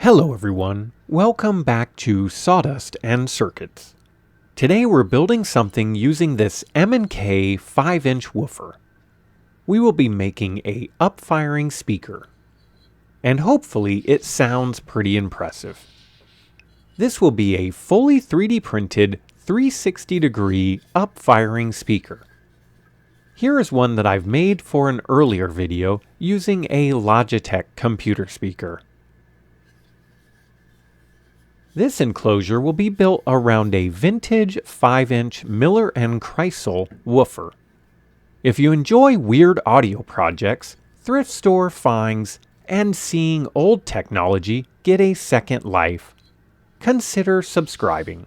Hello everyone, welcome back to Sawdust and Circuits. Today we're building something using this M&K 5-inch woofer. We will be making a upfiring speaker, and hopefully it sounds pretty impressive. This will be a fully 3D printed 360-degree upfiring speaker. Here is one that I've made for an earlier video using a Logitech computer speaker. This enclosure will be built around a vintage 5-inch Miller Kreisel woofer. If you enjoy weird audio projects, thrift store finds, and seeing old technology get a second life, consider subscribing.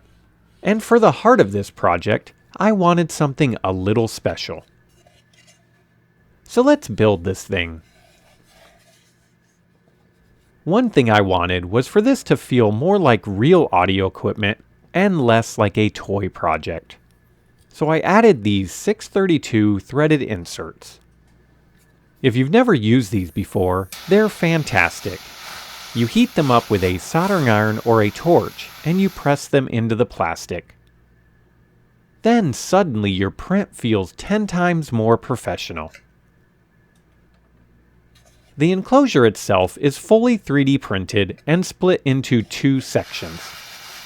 And for the heart of this project, I wanted something a little special. So let's build this thing. One thing I wanted was for this to feel more like real audio equipment and less like a toy project. So I added these 632 threaded inserts. If you've never used these before, they're fantastic. You heat them up with a soldering iron or a torch and you press them into the plastic. Then suddenly your print feels 10 times more professional. The enclosure itself is fully 3D printed and split into two sections.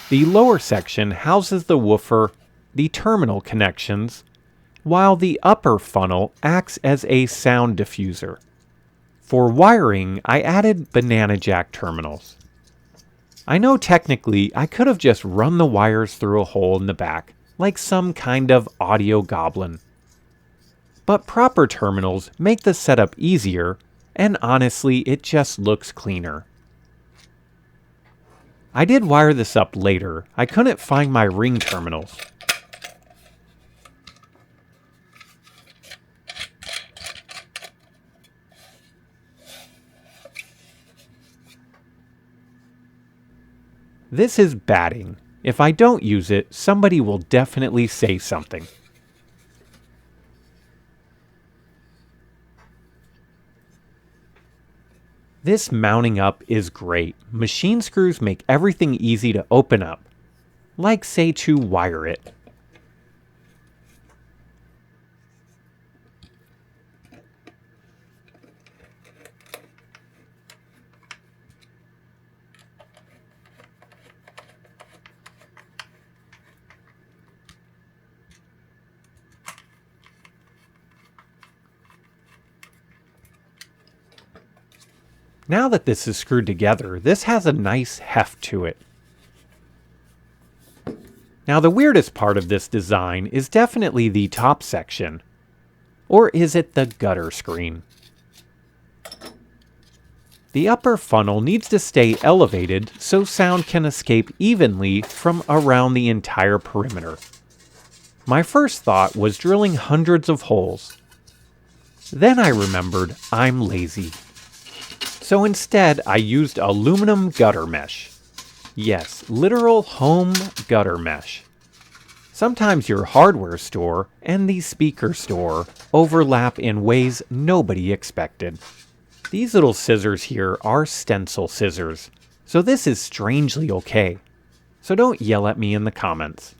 The lower section houses the woofer, the terminal connections, while the upper funnel acts as a sound diffuser. For wiring, I added banana jack terminals. I know technically I could have just run the wires through a hole in the back, like some kind of audio goblin. But proper terminals make the setup easier, and honestly, it just looks cleaner. I did wire this up later. I couldn't find my ring terminals. This is batting. If I don't use it, somebody will definitely say something. This mounting up is great. Machine screws make everything easy to open up, like say to wire it. Now that this is screwed together, this has a nice heft to it. Now the weirdest part of this design is definitely the top section. Or is it the gutter screen? The upper funnel needs to stay elevated so sound can escape evenly from around the entire perimeter. My first thought was drilling hundreds of holes. Then I remembered I'm lazy. So instead, I used aluminum gutter mesh. Yes, literal home gutter mesh. Sometimes your hardware store and the speaker store overlap in ways nobody expected. These little scissors here are stencil scissors, so this is strangely okay. So don't yell at me in the comments.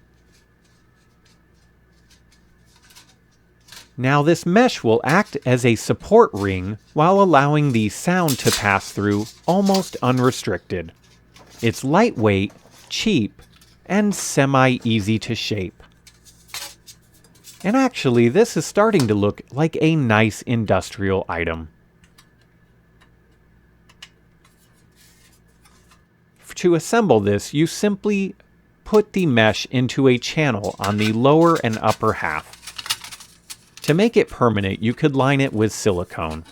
Now this mesh will act as a support ring while allowing the sound to pass through almost unrestricted. It's lightweight, cheap, and semi-easy to shape. And actually, this is starting to look like a nice industrial item. To assemble this, you simply put the mesh into a channel on the lower and upper half. To make it permanent, you could line it with silicone.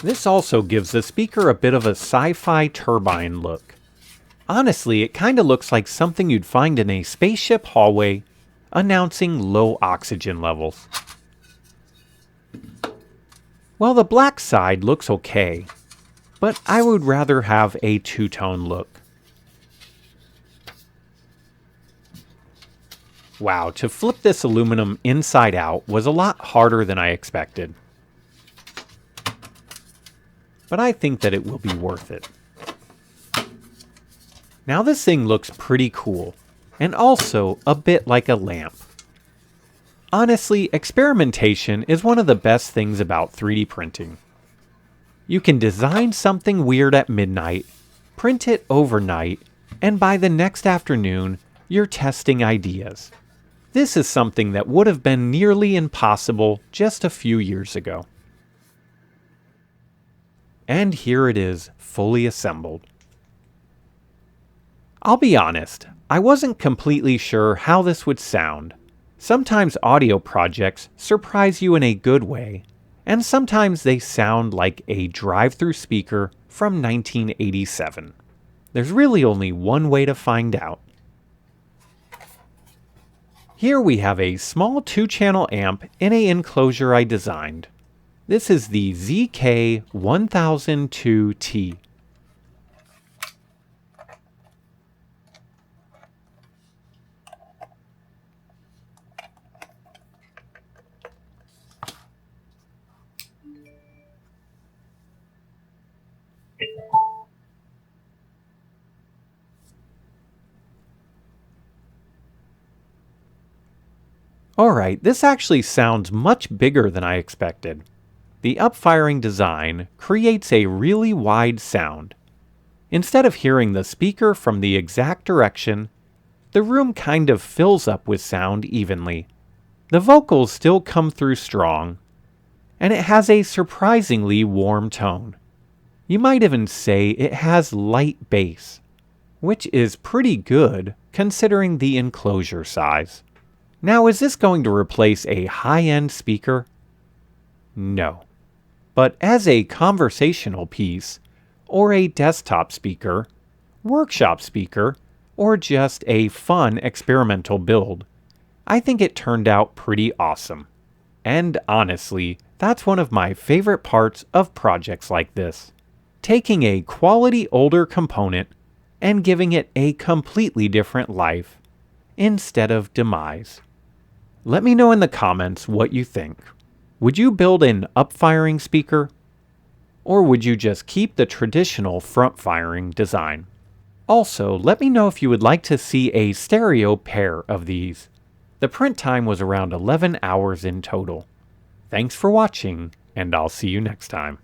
This also gives the speaker a bit of a sci-fi turbine look. Honestly, it kinda looks like something you'd find in a spaceship hallway announcing low oxygen levels. Well, the black side looks okay, but I would rather have a two-tone look. Wow, to flip this aluminum inside out was a lot harder than I expected. But I think that it will be worth it. Now this thing looks pretty cool, and also a bit like a lamp. Honestly, experimentation is one of the best things about 3D printing. You can design something weird at midnight, print it overnight, and by the next afternoon, you're testing ideas. This is something that would have been nearly impossible just a few years ago. And here it is, fully assembled. I'll be honest, I wasn't completely sure how this would sound. Sometimes audio projects surprise you in a good way, and sometimes they sound like a drive-through speaker from 1987. There's really only one way to find out. Here we have a small 2-channel amp in an enclosure I designed. This is the ZK1002T. Alright, this actually sounds much bigger than I expected. The Upfiring design creates a really wide sound. Instead of hearing the speaker from the exact direction, the room kind of fills up with sound evenly. The vocals still come through strong, and it has a surprisingly warm tone. You might even say it has light bass, which is pretty good considering the enclosure size. Now, is this going to replace a high-end speaker? No. But as a conversational piece, or a desktop speaker, workshop speaker, or just a fun experimental build, I think it turned out pretty awesome. And honestly, that's one of my favorite parts of projects like this. Taking a quality older component and giving it a completely different life, instead of demise. Let me know in the comments what you think. Would you build an upfiring speaker? Or would you just keep the traditional front firing design? Also, let me know if you would like to see a stereo pair of these. The print time was around 11 hours in total. Thanks for watching, and I'll see you next time.